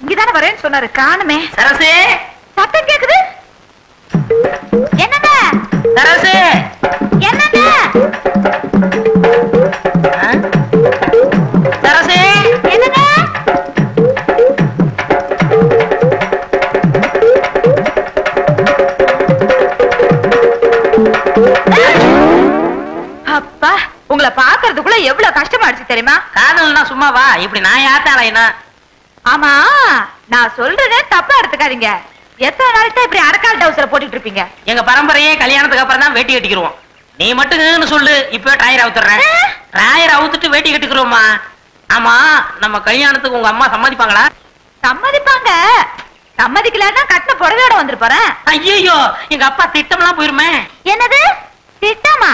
இங்கதானே வரேன்னு சொன்னாரு, காணுமே. சரசு, சத்தம் கேக்குது. என்னங்க சரசு, என்னங்க சரசு, என்னங்க? அப்பா, உங்களை பாக்குறதுக்குள்ள எவ்வளவு கஷ்டமாடுச்சு தெரியுமா? காதல்னா சும்மாவா? இப்படி நான் யாத்தாலைனா? ஆமா, நான் சொல்றதே தப்பா எடுத்துக்காதீங்க. எத்தனை நாளைக்கு இப்படி அரக்கால் டவுசரை போட்டுட்டு இருப்பீங்க? எங்க பரம்பரையே கல்யாணத்துக்கு அப்புறம் தான் வேட்டி கட்டிக்கிறோம். நீ மட்டும் சொல்லு, இப்ப டயர் அவுத்துறேன். டயர் அவுத்துட்டு வேட்டி கட்டிக்கிறோமா? ஆமா, நம்ம கல்யாணத்துக்கு உங்க அம்மா சம்மதிப்பாங்களா? சம்மதிப்பாங்க. சம்மதிக்கலன்னா கட்டின புடவையோட வந்துட்டு போறேன். ஐயோ, எங்க அப்பா திட்டம்லாம் போயிருமே. என்னது திட்டமா?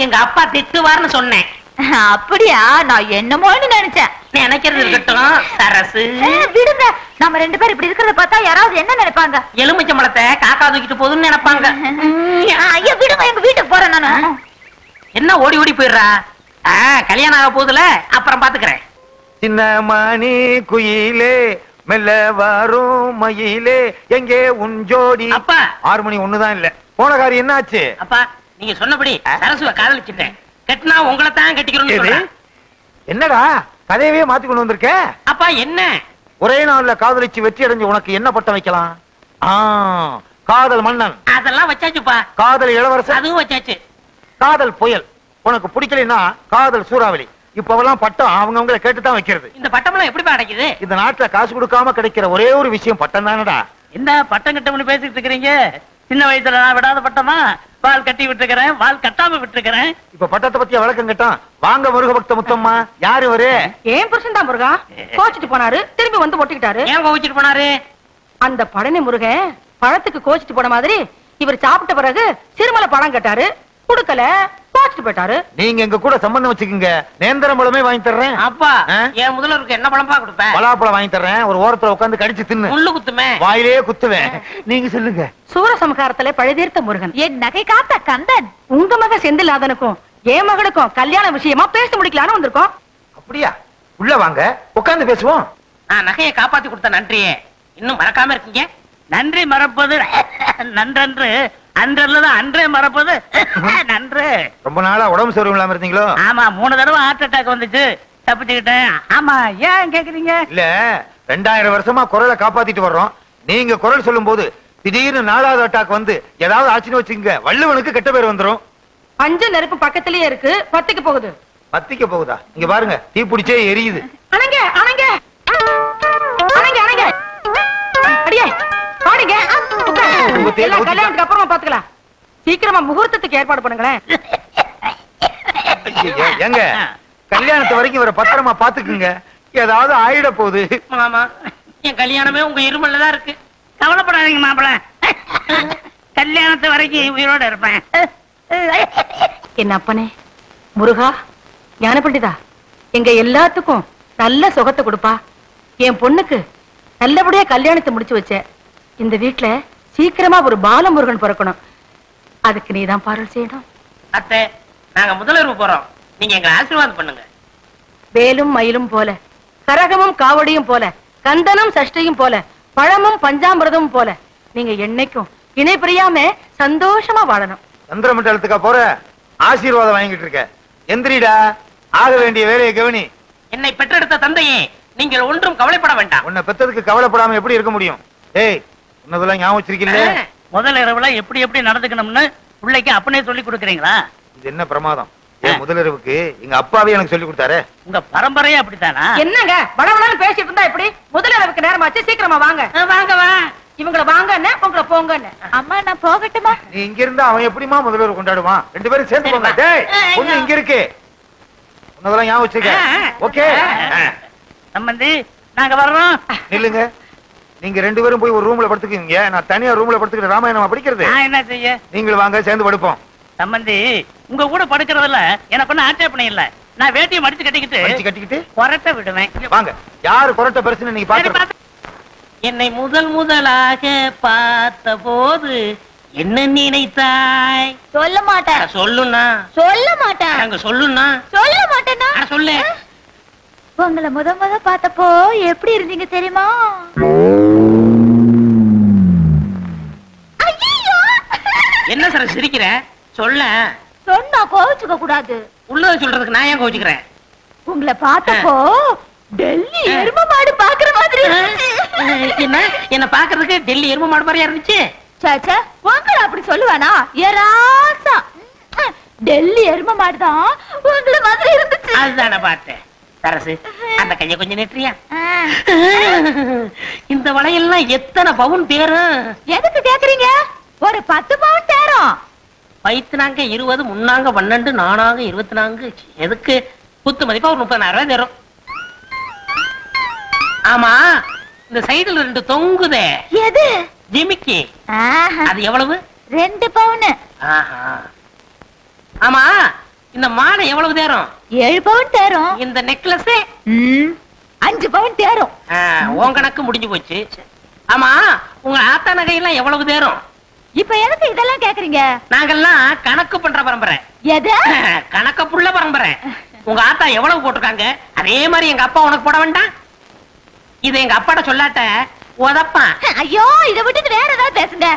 எங்க அப்பா திட்டுவார்னு சொன்னேன். அப்படியா? நான் என்னமோன்னு நினைச்சேன். நினைக்கிறது இருக்கட்டும் சரசு. விடுங்க, நம்ம ரெண்டு பேரும் இப்படி இருக்கிறத பார்த்தா யாராவது என்ன நினைப்பாங்க? எலுமிச்சம்பழத்தை காக்கா தூக்கிட்டு போகுதுன்னு நினைப்பாங்க. ஐயா விடுங்க, எங்க வீட்டுக்கு போறேன் நானு. என்ன ஓடி ஓடி போயிடுறா? கல்யாணம் ஆக போகுதுல, அப்புறம் பாத்துக்கிறேன். சின்ன மணி குயிலே மெல்ல வரும் மயிலே எங்கே உன் ஜோடி? அப்பா, 6 மணி ஒண்ணுதான் இல்ல. போன காரியம் என்ன ஆச்சு? அப்பா, நீங்க சொன்னபடி சரசுவை காதலிச்சுட்டேன். கட்டினா உங்களை தான் கட்டிக்கிறோம். என்னடா கதையவே மாத்தி கொண்டு வந்திருக்க? அப்பா என்ன? ஒரே நாள்ல காதலிச்சு வெற்றி அடைஞ்சு உனக்கு என்ன பட்டம் வைக்கலாம்? காதல் மன்னன். அதெல்லாம் வச்சாச்சுப்பா. காதல் இளவரசன். அதுவும் வச்சாச்சு. காதல் புயல். உனக்கு பிடிக்கலன்னா காதல் சூறாவளி. இப்பவெல்லாம் பட்டம் அவங்கவுங்களை கேட்டுதான் வைக்கிறது. இந்த பட்டம் எப்படிப்பா கிடைக்குது? இந்த நாட்டுல காசு கொடுக்காம கிடைக்கிற ஒரே ஒரு விஷயம் பட்டம் தானடா. இந்த பட்டம் கட்டம்னு பேசிட்டு இருக்கிறீங்க. சின்ன வயசுல நான் விடாத பட்டமா? வால் கட்டி விட்டுருக்கிறேன், வால் கட்டாம விட்டுருக்கிறேன். இப்ப பட்டத்தை பத்திய விளக்கம் கேட்டான். வாங்க முருக பக்த முத்தம்மா. யாரு அவரு? ஏன் புருஷன் தான் முருகா. கோச்சிட்டு போனாரு, திரும்பி வந்து ஒட்டிக்கிட்டாரு. ஏன் கோச்சிட்டு போனாரு? அந்த பழனி முருகன் பழத்துக்கு கோச்சிட்டு போன மாதிரி இவர் சாப்பிட்ட பிறகு சிறுமலை பழம் கேட்டாரு, குடுக்கல, கோச்சிட்டு போயிட்டாரு. நீங்க எங்க கூட சம்பந்தம் வச்சுக்கீங்க. நேந்திரம் பழமே வாங்கி தர்றேன். அப்பா, என் முதல்வருக்கு என்ன பழம்பா கொடுப்பேன்? பலாப்பழம் வாங்கி தர்றேன். ஒரு ஓரத்துல உட்காந்து கடிச்சு தின்னு. முள்ளு குத்துமே. வாயிலே குத்துவேன். நீங்க சொல்லுங்க. சூரசம்ஹாரத்துல பழுதீர்த்த முருகன், என் நகை காத்த கந்தன். உங்க மக செந்திலாதனுக்கும் என் மகளுக்கும் கல்யாண விஷயமா பேசி முடிக்கலான்னு வந்திருக்கோம். அப்படியா? உள்ள வாங்க, உட்கார்ந்து பேசுவோம். நான் நகையை காப்பாத்தி கொடுத்த நன்றியே இன்னும் மறக்காம இருக்கீங்க. நன்றி மறப்பது நன்றன்று, அன்றல்லதான் அன்றே மறப்பது நன்று. ரொம்ப நாளா உடம்பு சரியில்லாம இல்லாம இருந்தீங்களோ? ஆமா, 3 தடவை ஹார்ட் அட்டாக் வந்துச்சு, தப்பிச்சுக்கிட்டேன். ஆமா, ஏன் கேக்குறீங்க? இல்ல, 2000 வருஷமா குரலை காப்பாத்திட்டு வர்றோம். நீங்க குரல் சொல்லும் போது திடீர்னு 4வது அட்டாக் வந்து ஏதாவது ஆச்சுன்னு வச்சுங்க, வள்ளுவனுக்கு கெட்ட பேர் வந்துரும். பஞ்ச நெருப்பு பக்கத்திலேயே இருக்கு, பத்திக்கு போகுது. பத்திக்க போகுதா? இங்க பாருங்க, தீ பிடிச்சே எரியுது. அணங்க அணங்க அணங்க அணங்க. அடியே பாடுங்க. எல்லாம் கல்யாணத்துக்கு அப்புறமா பாத்துக்கலாம். சீக்கிரமா முகூர்த்தத்துக்கு ஏற்பாடு பண்ணுங்களேன். எங்க கல்யாணத்து வரைக்கும் இவரை பத்திரமா பாத்துக்குங்க. ஏதாவது ஆயிட போகுது. மாமா, என் கல்யாணமே உங்க இருமல்ல தான் இருக்கு. கவலைப்படாதீங்க மாப்பிள, கல்யாணத்து வரைக்கும் உயிரோட இருப்பேன். என்ன அப்பனே முருகா, ஞான பண்டிதா, எங்க எல்லாத்துக்கும் நல்ல சுகத்தை கொடுப்பா. என் பொண்ணுக்கு நல்லபடியா கல்யாணத்தை முடிச்சு வச்ச. இந்த வீட்டுல சீக்கிரமா ஒரு பாலமுருகன் பிறக்கணும். அதுக்கு நீதான் பாருள் செய்யணும். அத்தை, நாங்க முதலிரவு போறோம், நீங்க எங்களை ஆசீர்வாதம் பண்ணுங்க. வேலும் மயிலும் போல, கரகமும் காவடியும் போல, கந்தனும் சஷ்டியும் போல, பழமும் பஞ்சாமிரதமும் போல நீங்க என்னைக்கும் இணை பிரியாம சந்தோஷமா வாழணும். சந்திர மண்டலத்துக்கா போற? ஆசீர்வாதம் வாங்கிட்டு இருக்க. எந்திரிடா, ஆக வேண்டிய வேலையை கவனி. என்னை பெற்றெடுத்த தந்தையே, நீங்கள் ஒன்றும் கவலைப்பட வேண்டாம். உன்னை பெத்ததுக்கு கவலைப்படாம எப்படி இருக்க முடியும்? ஏய், உன்னதெல்லாம் ஞாபகம் வச்சிருக்கீல்ல? முதல் இரவுல எப்படி எப்படி நடந்துக்கணும்னு பிள்ளைக்கு அப்பனே சொல்லி கொடுக்குறீங்களா? இது என்ன பிரமாதம்? முதலிரவுக்கு எங்க அப்பாவே எனக்கு சொல்லி கொடுத்தாரு. உங்க பரம்பரையே அப்படித்தானா? என்னங்க படவளான்னு பேசிட்டு இருந்தா எப்படி? முதலிரவுக்கு நேரமாச்சு, சீக்கிரமா வாங்க. வாங்க வா. இவங்களை வாங்க, உங்களை போங்க. அம்மா, நான் போகட்டுமா? நீ இங்க இருந்தா அவன் எப்படிமா முதல்வர் கொண்டாடுவான்? 2 பேரும் சேர்ந்து போங்க. டேய், பொண்ணு இங்க இருக்கு. உன்னதெல்லாம் ஞாபகம் வச்சுக்க. ஓகே சம்பந்தி, நாங்க வர்றோம். நில்லுங்க. நீங்க 2 பேரும் போய் ஒரு ரூம்ல படுத்துக்கீங்க. நான் தனியா ரூம்ல படுத்துக்கிட்டு ராமாயணமா படிக்கிறது. நான் என்ன செய்ய? நீங்களும் வாங்க, சேர்ந்து படுப்போம். சம்பந்தி, உங்க கூட படுக்கிறதுல எனக்கு ஒன்னும் ஆட்சேபணம் இல்ல. நான் வேட்டியை மடிச்சு கட்டிக்கிட்டு கொரட்டை விடுவேன். வாங்க. யாரு கொரட்டை பெருசுன்னு நீங்க பாத்து. என்னை முதலாக பார்த்த போது என்ன நினைத்தாய்? சொல்ல மாட்டேன். சொல்லுண்ணா. சொல்ல மாட்டேன். அங்க சொல்லுண்ணா. சொல்ல மாட்டேன்னா சொல்லு. உங்களை முத பார்த்தப்போ எப்படி இருந்தீங்க தெரியுமா? என்ன சார் சிரிக்கிற? சொல்ல. சொன்னா கோவிச்சுக்க கூடாது. உள்ளத சொல்றதுக்கு நான் ஏன் கோவிச்சுக்கிறேன்? உங்களை பார்த்தப்போ டெல்லி எரும மாடு பாக்குற மாதிரி என்ன பாக்குறதுக்கு டெல்லி எரும மாடு மாதிரியா இருந்துச்சு? சாச்சா உங்களை அப்படி சொல்லுவானா? ஏராசா டெல்லி எரும மாடுதான் உங்களை மாதிரி இருந்துச்சு. அதுதான பார்த்தேன். சரசு அந்த கைய கொஞ்சம் நெற்றியா? இந்த வளையெல்லாம் எத்தனை பவுன் தேரும்? எதுக்கு கேக்குறீங்க? ஒரு 10 பவுன் தேரும். வயிற்றுனாங்க 20, முன்னாங்க 12, நானாங்க 24. எதுக்கு? குத்து மதிப்பா ஒரு 30,000 ரூபாய் தரும். ஆமா, இந்த சைடுல 2 தொங்குதே, எது? ஜிமிக்கி. அது எவ்வளவு? 2 பவுன். ஆமா, இந்த மாலை எவ்வளவு தேரும்? 7 பவுன் தேரும். இந்த நெக்லஸ் 5 பவுன் தேரும். உன் கணக்கு முடிஞ்சு போச்சு. ஆமா, உங்க ஆத்தா நகையெல்லாம் எவ்வளவு தேரும்? இப்ப எதுக்கு இதெல்லாம் கேக்குறீங்க? நாங்கெல்லாம் கணக்கு பண்ற பரம்பரை. எது? கணக்க புள்ள பரம்பரை. உங்க ஆத்தா எவ்வளவு போட்டிருக்காங்க அதே மாதிரி எங்க அப்பா உனக்கு போட வேண்டாம்? இத எங்க அப்பாட்ட சொல்லாட்ட உதப்பான். ஐயோ, இத விட்டுட்டு வேற ஏதாவது பேசுங்க.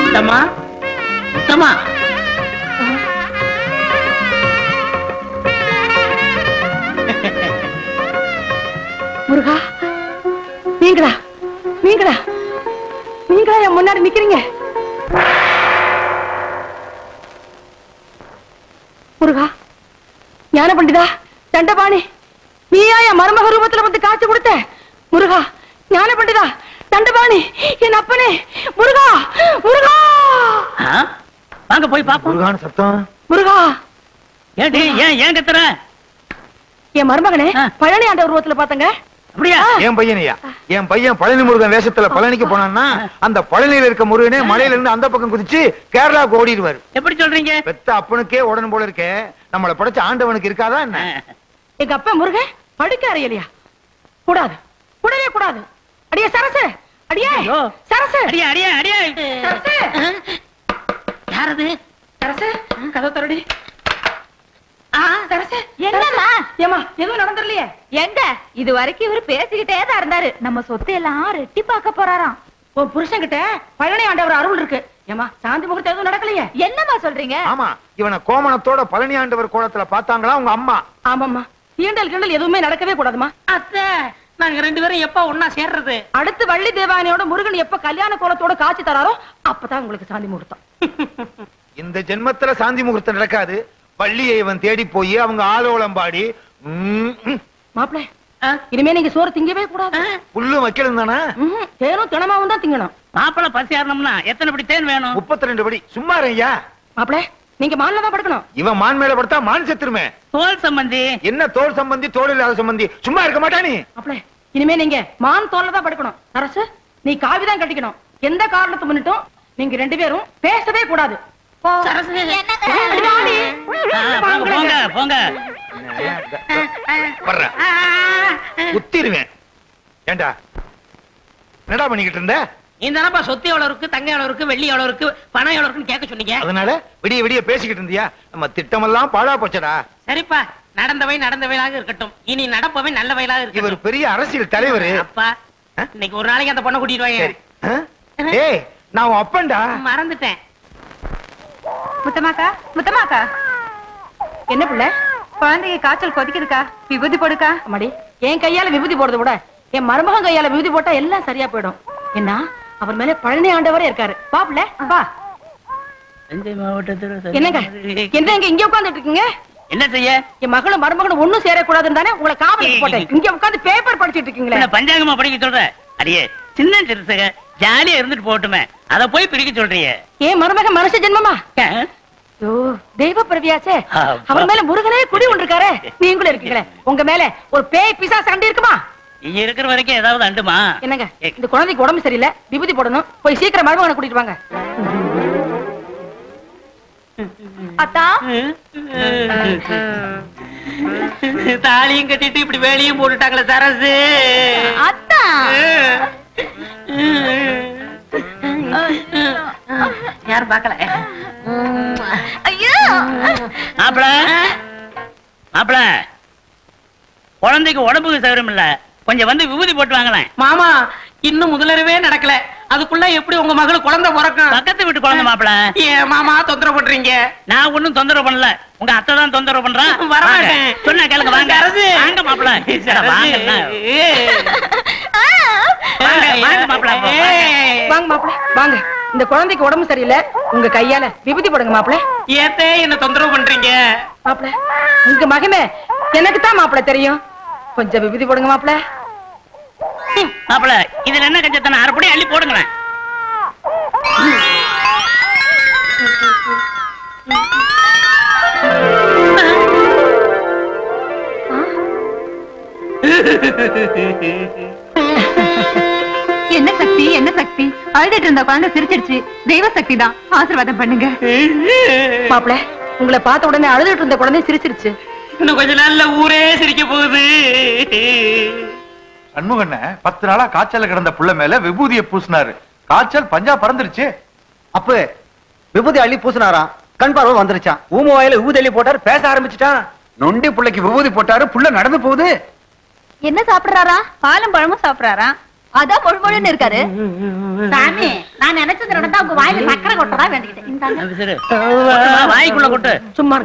உத்தமா, உத்தமா. முருகா, நீங்களா நீங்களா நீங்களா என் முன்னாடி நிக்கிறீங்க? முருகா, ஞான பண்டிதா, தண்டபாணி, நீயா என் மருமக ரூபத்துல வந்து காட்சி கொடுத்த? முருகா, ஞான பண்டிதா, தண்டபாணி, என் அப்பனே, முருகா, முருகா. வாங்க போய் பாப்போம். முருகான சத்தம். முருகா, ஏடி ஏன் கத்துற? என் மருமகனே பழனி ஆண்டவர் ரூபத்துல பாத்தங்க. அப்படியா? என் பையனையா? என் பையன் பழனி முருகன் வேஷத்துல பழனிக்கு போனான்னா அந்த பழனியில இருக்க முருகனே மலையில இருந்து அந்த பக்கம் குதிச்சு கேரளாவுக்கு ஓடிடுவாரு. எப்படி சொல்றீங்க? பெத்த அப்பனுக்கே உடனே போல இருக்கே, நம்மளை படைச்ச ஆண்டவனுக்கு இருக்காதா என்ன? எங்க அப்பா முருகன் படுக்க அறையலையா? கூடாது, கூடவே கூடாது. அடியே சரசு, அடியே சரசு, அடியா அடியா அடியா. சரசு, யாரது? சரசு, கதவு தரடி. சரசு, என்னம்மா? ஏமா எதுவும் நடந்துடலையே? எங்க இது வரைக்கும் இவரு பேசிக்கிட்டே தான் இருந்தாரு. நம்ம சொத்தை எல்லாம் ரெட்டி பார்க்க போறாராம். உன் புருஷன் கிட்ட பழனி ஆண்டவர் அருள் இருக்கு. ஏமா சாந்தி முகூர்த்தம் எதுவும் நடக்கலையே? என்னம்மா சொல்றீங்க? ஆமா, இவனை கோமணத்தோட பழனி ஆண்டவர் கோலத்துல பாத்தாங்களா உங்க அம்மா? ஆமாம்மா, தீண்டல் கிண்டல் எதுவுமே நடக்கவே கூடாதுமா. அத்தை, நாங்க 2 பேரும் எப்ப ஒன்னா சேர்றது? அடுத்து வள்ளி தேவானையோட முருகன் எப்ப கல்யாண கோலத்தோட காட்சி தராரோ அப்பதான் உங்களுக்கு சாந்தி முகூர்த்தம். இந்த ஜென்மத்துல சாந்தி முகூர்த்தம் நடக்காது. பள்ளியை இவன் தேடி போய் அவங்க ஆலோலம் பாடி மாப்பிள, இனிமே நீங்க சோறு திங்கவே கூடாது. புல்லும் வைக்கலும் தானே? தேனும் தினமாவும் தான் திங்கணும். மாப்பிள பசி ஆறணும்னா எத்தனை படி தேன் வேணும்? 32 படி. சும்மா ஐயா, மாப்பிள நீங்க மான்ல தான் படுக்கணும். இவன் மான் மேல படுத்தா மான் செத்துருமே. தோல் சம்பந்தி. என்ன தோல் சம்பந்தி? தோல் இல்லாத சம்பந்தி. சும்மா இருக்க மாட்டா நீ? மாப்பிள இனிமே நீங்க மான் தோல்ல தான் படுக்கணும். அரசு, நீ காவிதான் கட்டிக்கணும். எந்த காரணத்தை முன்னிட்டும் நீங்க 2 பேரும் பேசவே கூடாது. குத்திருவேன். ஏண்டா என்னடா பண்ணிக்கிட்டு இருந்த? இந்த சொத்து எவ்வளவு இருக்கு, தங்க எவ்வளவு இருக்கு, வெள்ளி எவ்வளவு இருக்கு, பணம் எவ்வளவு இருக்குன்னு கேட்க சொன்னீங்க. அதனால விடிய விடிய பேசிக்கிட்டு இருந்தியா? நம்ம திட்டமெல்லாம் பாழா போச்சடா. சரிப்பா, நடந்தவை நடந்தவையாக இருக்கட்டும், இனி நடப்பவை நல்ல வயலாக இருக்கு. இவர் பெரிய அரசியல் தலைவர். அப்பா, இன்னைக்கு ஒரு நாளைக்கு அந்த பொண்ணை கூட்டிட்டு வாங்க. ஏய், நான் அப்பன்டா. மறந்துட்டேன். முத்தமாக்கா, முத்தமாக்கா, என்ன பிள்ளை? குழந்தைக்கு காய்ச்சல் கொதிக்குதுக்கா, விபூதி போடுக்கா. அம்மாடி, என் கையால விபூதி போடுறத விட என் மருமகன் கையால விபூதி போட்டா எல்லாம் சரியா போயிடும். என்ன, அவர் மேல பழனி ஆண்டவரே இருக்காரு. வா பிள்ளை, வா. என்னங்க என்ன இங்க உட்கார்ந்துட்டு இருக்கீங்க? என்ன செய்ய? என் மகளும் மருமகனும் ஒண்ணும் சேரக்கூடாதுன்னு தானே உங்களை காவலுக்கு போட்டேன். இங்க உட்கார்ந்து பேப்பர் படிச்சிட்டு இருக்கீங்களே. பஞ்சாங்கமா படிக்க சொல்ற? அடியே சின்ன சிறுசக ஜாலியா இருந்துட்டு போட்டுமே, அத போய் பிடிக்க சொல்றீங்க. ஏன் மருமகன் மனுஷ ஜென்மமா? ஐயோ, தெய்வ பிரவியாச்சே. அவர் மேல முருகனே குடி ஒன்றிருக்காரு. நீங்களும் இருக்கீங்களே, உங்க மேல ஒரு பேய் பிசாசு அண்டி இருக்குமா? இங்க இருக்கிற வரைக்கும் ஏதாவது அண்டுமா? என்னங்க, இந்த குழந்தைக்கு உடம்பு சரியில்லை, விபூதி போடணும். போய் சீக்கிரம் மருமகனை கூட்டிட்டு வாங்க. அத்தா தாலியும் கட்டிட்டு இப்படி வேலையும் போட்டுட்டாங்களே சரசு. அத்தா யாரும் பாக்கல. ஐயோ மாப்பிள மாப்பிள, குழந்தைக்கு உடம்புக்கு சௌகரியம் இல்ல, கொஞ்சம் வந்து விபூதி போட்டு வாங்களேன். மாமா இன்னும் முதலரவே நடக்கல, அதுக்குள்ள எப்படி உங்க மகளுக்கு குழந்தை பிறக்கும்? பக்கத்து வீட்டு குழந்தை மாப்பிள. ஏன் மாமா தொந்தரவு பண்றீங்க? நான் ஒண்ணும் தொந்தரவு பண்ணல, உங்க அத்தை தான் தொந்தரவு பண்றான். வரமாட்டேன். சொன்னா கேளுங்க, வாங்க வாங்க மாப்பிள. வாங்க மாப்பிள, வாங்க மாப்பிள வாங்க. இந்த குழந்தைக்கு உடம்பு சரியில்லை, உங்க கையால விபூதி போடுங்க மாப்பிள. ஏத்தே என்ன தொந்தரவு பண்றீங்க? மாப்பிள உங்க மகமே எனக்கு தான் மாப்பிள தெரியும், கொஞ்சம் விபூதி போடுங்க மாப்பிள. மாப்பிள இதுல என்ன கஞ்சத்தன, அரைப்படி அள்ளி போடுங்களேன். என்ன சக்தி என்ன சக்தி? அழுதுட்டு இருந்த குழந்தை சிரிச்சிடுச்சு, தெய்வ சக்தி தான், ஆசீர்வாதம் பண்ணுங்க. மாப்பிள உங்களை பார்த்த உடனே அழுதுட்டு இருந்த குழந்தை சிரிச்சிருச்சு. இன்னும் கொஞ்ச நாள்ல ஊரே சிரிக்க போகுது. சண்முகண்ண 10 நாளா காய்ச்சல கிடந்த புள்ள மேல விபூதியை பூசினாரு, காய்ச்சல் பஞ்சா பறந்துருச்சு. அப்ப விபூதி அள்ளி பூசினாராம், கண் பார்வை வந்துருச்சான். ஊம வாயில விபூதி அள்ளி போட்டாரு, பேச ஆரம்பிச்சுட்டான். நொண்டி புள்ளைக்கு விபூதி போட்டாரு, புள்ள நடந்து போகுது. என்ன சாப்பிடுறாரா? பாலும் பழமும் சாப்பிடுறாரா? அதான் பொழுன்னு இருக்காரு. சாமி நான் நினைச்சது நடந்தா உங்க வாயில சக்கரை கொட்டதா வேண்டிக்கிட்டேன். வாய்க்குள்ள கொட்டு. சும்மா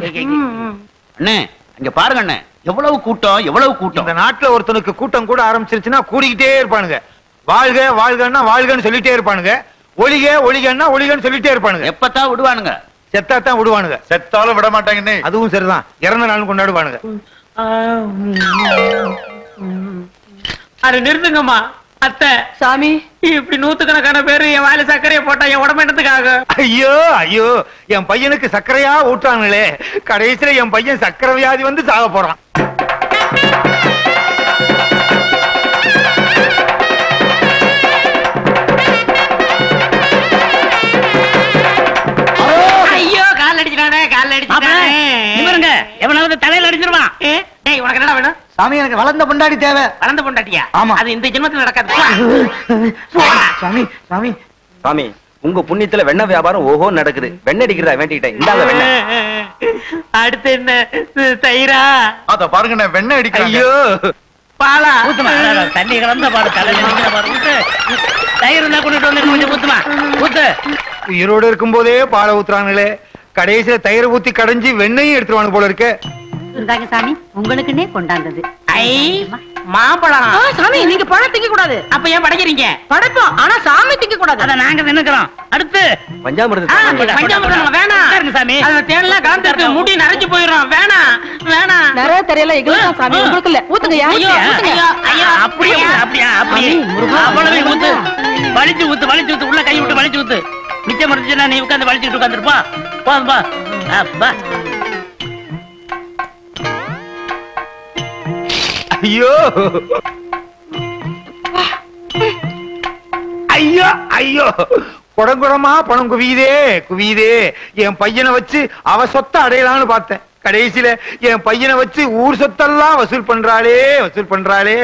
அண்ணே இங்க பாருங்க அண்ணே, எவ்வளவு கூட்டம் எவ்வளவு கூட்டம். இந்த நாட்டுல ஒருத்தனுக்கு கூட்டம் கூட ஆரம்பிச்சிருச்சுன்னா கூடிக்கிட்டே இருப்பானுங்க. வாழ்க வாழ்கன்னா வாழ்கன்னு சொல்லிட்டே இருப்பானுங்க, ஒளிக ஒளிகன்னா ஒளிகன்னு சொல்லிட்டே இருப்பானுங்க. எப்பத்தான் விடுவானுங்க? செத்தாத்தான் விடுவானுங்க. செத்தாலும் விட மாட்டாங்கன்னு. அதுவும் சரிதான், இறந்த நாள் கொண்டாடுவானுங்க. அது நிறுத்துங்கம்மா. அத்தை சாமி இப்படி 100கணக்கான பேரு என் வாயில சர்க்கரையை போட்டா என் உடம்பு என்னத்துக்காக? ஐயோ ஐயோ, என் பையனுக்கு சர்க்கரையா ஊட்டானுங்களே, கடைசியில என் பையன் சர்க்கரை வியாதி வந்து சாக போறான். ஐயோ கால் அடிச்சிட்டானே, கால் அடிச்சிட்டானே. இவருங்க எவனாவது தலையில அடிச்சிருவான். டேய் உனக்கு என்னடா வேணும்? சாமி எனக்கு வளர்ந்த பொண்டாடி தேவை. வளர்ந்த பொண்டாட்டியா? ஆமா. அது இந்த ஜென்மத்துல நடக்காது. சாமி சாமி சாமி, உங்க புண்ணியத்துல வெண்ணெய் வியாபாரம் ஓஹோ நடக்குது. வெண்ணெய் அடிக்கிறதா வேண்டிக்கிட்டேன், இந்தாங்க வெண்ணெய். அடுத்து என்ன? தயிரா? அத பாருங்க, வெண்ணெய் அடிக்க. ஐயோ பாலா? ஊத்துமா, தண்ணி கலந்த பாடு, தலையில அடிக்கிற பாடு. ஊத்து. தயிர் இருந்தா கொண்டுட்டு வந்து கொஞ்சம் ஊத்துமா, ஊத்து. உயிரோடு இருக்கும் போதே பாலை ஊத்துறாங்களே, கடைசியில தயிரை ஊத்தி கடைஞ்சி வெண்ணையும் எடுத்துருவானு போல இருக்கு. இருந்தாங்க சாமி, உங்களுக்குன்னே கொண்டாந்தது. ஐ மாம்பழம். சாமி நீங்க பழம் திங்க கூடாது. அப்ப ஏன் படைக்கிறீங்க? படைப்போம், ஆனா சாமி திங்க கூடாது. அத நாங்க தின்னுக்கிறோம். அடுத்து பஞ்சாமிர்தம். பஞ்சாமிர்தம் வேணாம். சாமி அதுல தேன்லாம் கலந்துருக்கு, முடி நரைஞ்சு போயிடும். வேணாம் வேணாம். நிறைய தெரியல எங்களுக்கு சாமி, உங்களுக்கு இல்ல. ஊத்துங்கயா, ஐயோ ஐயோ ஐயோ. அப்படியே அப்படியா அப்படியே அவ்வளவு ஊத்து. வலிச்சு ஊத்து, வலிச்சு ஊத்து, உள்ள கை விட்டு வலிச்சு ஊத்து. மிச்சம் முடிஞ்சுன்னா நீ உட்காந்து வலிச்சுட்டு உட்காந்துருப்பா. போதும்பா. அப்பா ஐயோ ஐயோ ஐயோ, குடங்குடமா பணம் குவியுதே குவியுதே. என் பையனை வச்சு அவ சொத்தை அடையலாம்னு பார்த்தேன், கடைசியில என் பையனை வச்சு ஊர் சொத்தெல்லாம் வசூல் பண்றாளே வசூல் பண்றாளே.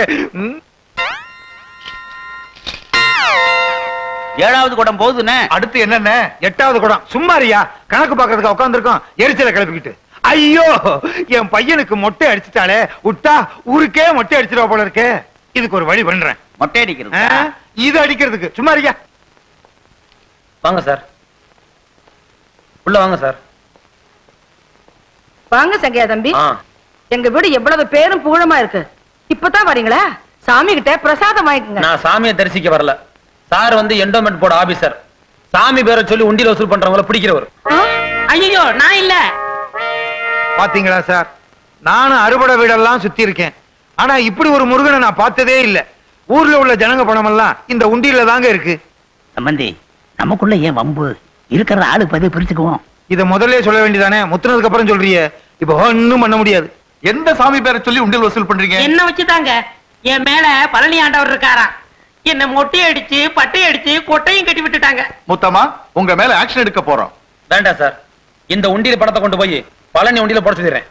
7வது குடம் போகுதுண்ணே. அடுத்து என்னென்ன? 8வது குடம். சும்மாரியா, கணக்கு பாக்குறதுக்கு உட்காந்துருக்கோம், எரிச்சல கிளப்பிக்கிட்டு. ஐயோ, என் பையனுக்கு மொட்டை அடிச்சுட்டாலே, விட்டா ஊருக்கே மொட்டை அடிச்சிருவா போல இருக்கே. இதுக்கு ஒரு வழி பண்றேன். மொட்டை அடிக்கிறது இது அடிக்கிறதுக்கு. சும்மாரியா. வாங்க சார், உள்ள வாங்க சார். வாங்க சங்கையா தம்பி. எங்க வீடு எவ்வளவு பேரும் புகழமா இருக்கு, இப்பதான் வரீங்களா? சாமி கிட்ட பிரசாதம் வாங்கிக்கங்க. நான் சாமியை தரிசிக்க வரல சார், வந்து என்டோமெண்ட் போர்டு ஆபீசர். சாமி பேரை சொல்லி உண்டியில் வசூல் பண்றவங்கள பிடிக்கிறவர். ஐயோ நான் இல்ல. பாத்தீங்களா சார், நானும் அறுபடை வீடெல்லாம் சுத்தி இருக்கேன், ஆனா இப்படி ஒரு முருகனை நான் பார்த்ததே இல்ல. ஊர்ல உள்ள ஜனங்க பணம் எல்லாம் இந்த உண்டியில தாங்க இருக்கு. சம்பந்தி, நமக்குள்ள ஏன் வம்பு? இருக்கிற ஆளுக்கு பதிவு பிரிச்சுக்குவோம். இத முதல்ல சொல்ல வேண்டியதானே, முத்துனதுக்கு அப்புறம் சொல்றியே. இப்ப ஒண்ணும் பண்ண முடியாது. எந்த சாமி பேரை சொல்லி உண்டியல் வசூல் பண்றீங்க? என்ன வச்சுதாங்க என் மேல பழனி ஆண்டவர் இருக்காரா, என்ன மொட்டை அடிச்சு பட்டை அடிச்சு கொட்டையும் கட்டி விட்டுட்டாங்க. முத்தமா, உங்க மேல ஆக்ஷன் எடுக்க போறோம். வேண்டாம் சார், இந்த உண்டியல பணத்தை கொண்டு போய் பழனி உண்டியல போட சொல்லிடுறேன்.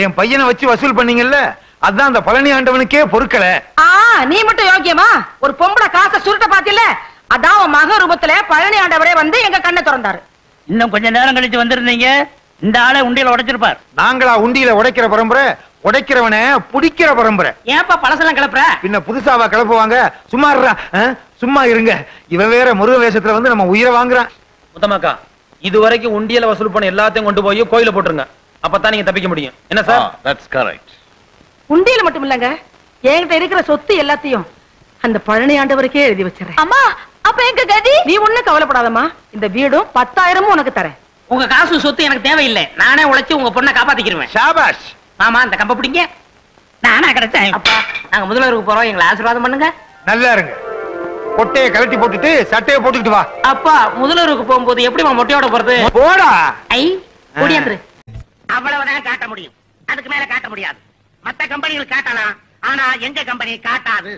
என் பையனை வச்சு வசூல் பண்ணீங்கல்ல, அதான் அந்த பழனி ஆண்டவனுக்கே பொறுக்கல. நீ மட்டும் யோக்கியமா? ஒரு பொம்பளை காசை சுருட்ட பாத்தில, அதான் உன் மக ரூபத்துல பழனி ஆண்டவரே வந்து எங்க கண்ணை திறந்தாரு. இன்னும் கொஞ்ச நேரம் கழிச்சு வந்திருந்தீங்க, இந்த ஆளை உண்டியல உடைச்சிருப்பார். நாங்களா உண்டியில உடைக்கிற பரம்பரை? உடைக்கிறவனை புடிக்கிற பரம்பரை. ஏன்பா பழசெல்லாம் கிளப்புற? பின்ன புதுசாவா கிளப்புவாங்க? சும்மா இருடா, சும்மா இருங்க. இவன் வேற முருக வேஷத்துல வந்து நம்ம உயிரை வாங்குறான். முத்தமாக்கா, இதுவரைக்கும் உண்டியல வசூல் பண்ண எல்லாத்தையும் கொண்டு போய் கோயில போட்டுருங்க. அப்பதான் நீங்க தப்பிக்க முடியும். என்ன சார்? That's correct. உண்டியல மட்டும் இல்லங்க, என்கிட்ட இருக்கிற சொத்து எல்லாத்தையும் அந்த பழனி ஆண்டவருக்கே எழுதி வச்சிடறேன். அம்மா, அப்ப எங்க கதி? நீ ஒண்ணும் கவலைப்படாதம்மா, இந்த வீடும் 10,000 உனக்கு தரேன். உங்க காசு சொத்து எனக்கு தேவையில்லை. நானே உழைச்சு உங்க பொண்ணை காப்பாத்திக்கிருவேன். ஷாபாஷ். ஆமா, இந்த கம்ப பிடிங்க. நானா கிடைச்சேன். அப்பா, நாங்க முதல்வருக்கு போறோம், எங்களை ஆசீர்வாதம் பண்ணுங்க. நல்லா இருங்க. கொட்டையை கழட்டி போட்டுட்டு சட்டையை போட்டுக்கிட்டு வா. அப்பா, முதல்வருக்கு போகும்போது எப்படிமா மொட்டையோட போறது? போடா. ஐ, ஓடியாந்துரு. அவ்வளவுதான் காட்ட முடியும், அதுக்கு மேல காட்ட முடியாது. மத்த கம்பெனிகள் காட்டலாம், ஆனா எங்க கம்பெனி காட்டாது.